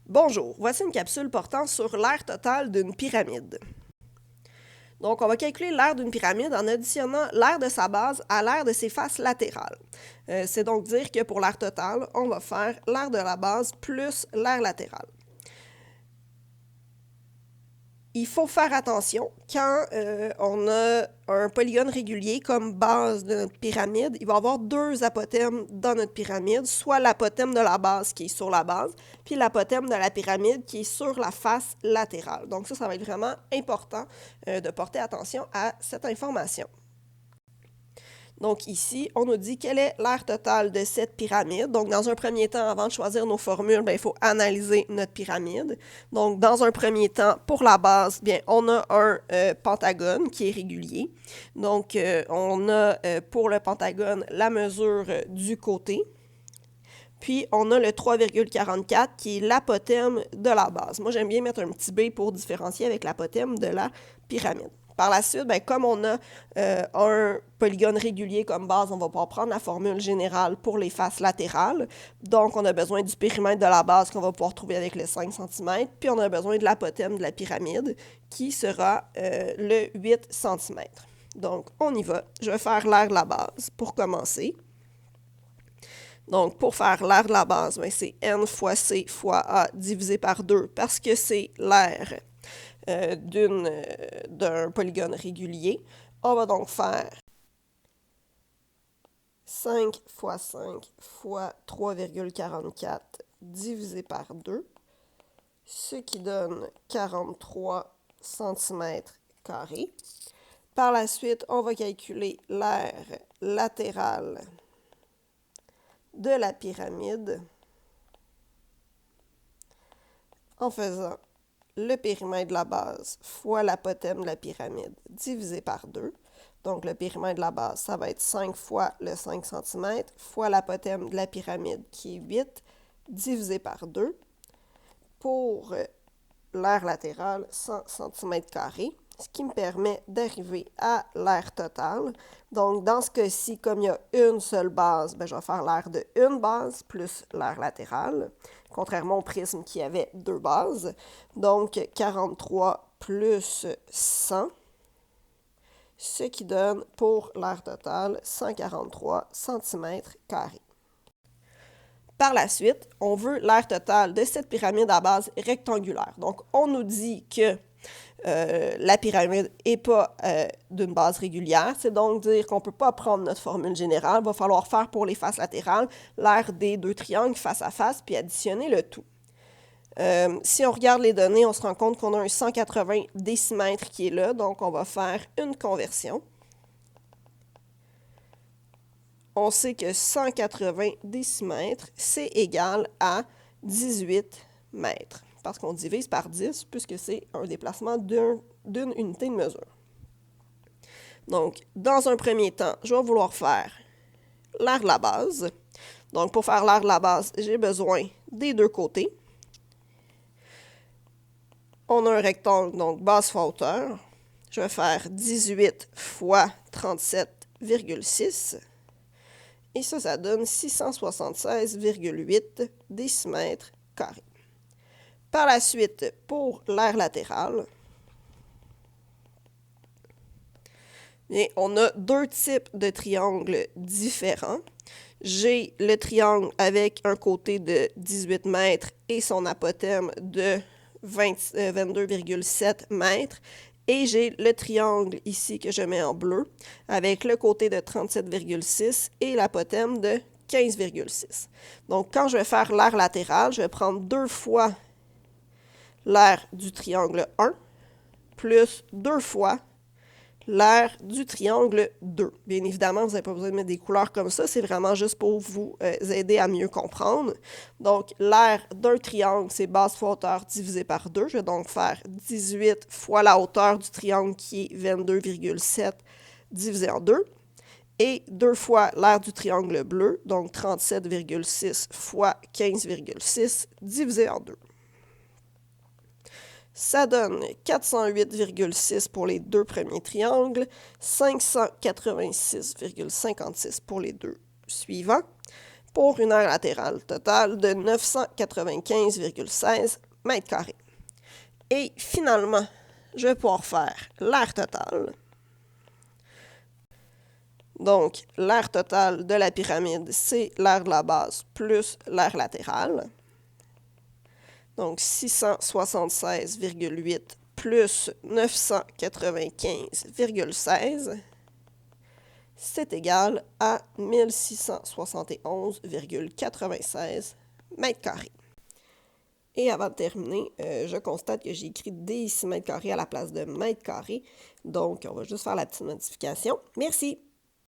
Bonjour, voici une capsule portant sur l'aire totale d'une pyramide. Donc, on va calculer l'aire d'une pyramide en additionnant l'aire de sa base à l'aire de ses faces latérales. C'est donc dire que pour l'aire totale, on va faire l'aire de la base plus l'aire latérale. Il faut faire attention quand on a un polygone régulier comme base de notre pyramide, il va y avoir deux apothèmes dans notre pyramide, soit l'apothème de la base qui est sur la base, puis l'apothème de la pyramide qui est sur la face latérale. Donc ça va être vraiment important de porter attention à cette information. Donc ici, on nous dit quelle est l'aire totale de cette pyramide. Donc dans un premier temps, avant de choisir nos formules, il faut analyser notre pyramide. Donc dans un premier temps, pour la base, on a un pentagone qui est régulier. Donc on a pour le pentagone la mesure du côté. Puis, on a le 3,44 qui est l'apothème de la base. Moi, j'aime bien mettre un petit B pour différencier avec l'apothème de la pyramide. Par la suite, comme on a un polygone régulier comme base, on va pouvoir prendre la formule générale pour les faces latérales. Donc, on a besoin du périmètre de la base qu'on va pouvoir trouver avec le 5 cm. Puis, on a besoin de l'apothème de la pyramide qui sera le 8 cm. Donc, on y va. Je vais faire l'aire de la base pour commencer. Donc, pour faire l'aire de la base, c'est n fois c fois a divisé par 2 parce que c'est l'aire d'un polygone régulier. On va donc faire 5 fois 5 fois 3,44 divisé par 2, ce qui donne 43 cm². Par la suite, on va calculer l'aire latérale de la pyramide en faisant le périmètre de la base fois l'apothème de la pyramide divisé par 2. Donc, le périmètre de la base, ça va être 5 fois le 5 cm fois l'apothème de la pyramide qui est 8 divisé par 2 pour l'aire latérale 100 cm², ce qui me permet d'arriver à l'aire totale. Donc, dans ce cas-ci, comme il y a une seule base, je vais faire l'aire de une base plus l'aire latérale, contrairement au prisme qui avait deux bases. Donc, 43 plus 100, ce qui donne pour l'aire totale 143 cm². Par la suite, on veut l'aire totale de cette pyramide à base rectangulaire. Donc, on nous dit que la pyramide n'est pas d'une base régulière. C'est donc dire qu'on ne peut pas prendre notre formule générale. Il va falloir faire pour les faces latérales l'aire des deux triangles face à face puis additionner le tout. Si on regarde les données, on se rend compte qu'on a un 180 décimètres qui est là. Donc, on va faire une conversion. On sait que 180 décimètres, c'est égal à 18 mètres, parce qu'on divise par 10, puisque c'est un déplacement d'une unité de mesure. Donc, dans un premier temps, je vais vouloir faire l'aire de la base. Donc, pour faire l'aire de la base, j'ai besoin des deux côtés. On a un rectangle, donc base fois hauteur. Je vais faire 18 fois 37,6. Et ça donne 676,8 décimètres carrés. Par la suite, pour l'aire latérale, on a deux types de triangles différents. J'ai le triangle avec un côté de 18 mètres et son apothème de 22,7 mètres. Et j'ai le triangle ici que je mets en bleu avec le côté de 37,6 et l'apothème de 15,6. Donc, quand je vais faire l'aire latérale, je vais prendre deux fois l'aire du triangle 1 plus deux fois l'aire du triangle 2. Bien évidemment, vous n'avez pas besoin de mettre des couleurs comme ça, c'est vraiment juste pour vous aider à mieux comprendre. Donc, l'aire d'un triangle, c'est base fois hauteur divisé par 2. Je vais donc faire 18 fois la hauteur du triangle qui est 22,7 divisé en 2. Et deux fois l'aire du triangle bleu, donc 37,6 fois 15,6 divisé en 2. Ça donne 408,6 pour les deux premiers triangles, 586,56 pour les deux suivants. pour une aire latérale totale de 995,16 mètres carrés. Et finalement, je vais pouvoir faire l'aire totale. Donc, l'aire totale de la pyramide, c'est l'aire de la base plus l'aire latérale. Donc, 676,8 plus 995,16, c'est égal à 1671,96 mètres carrés. Et avant de terminer, je constate que j'ai écrit décimètres carrés à la place de mètres carrés. Donc, on va juste faire la petite modification. Merci!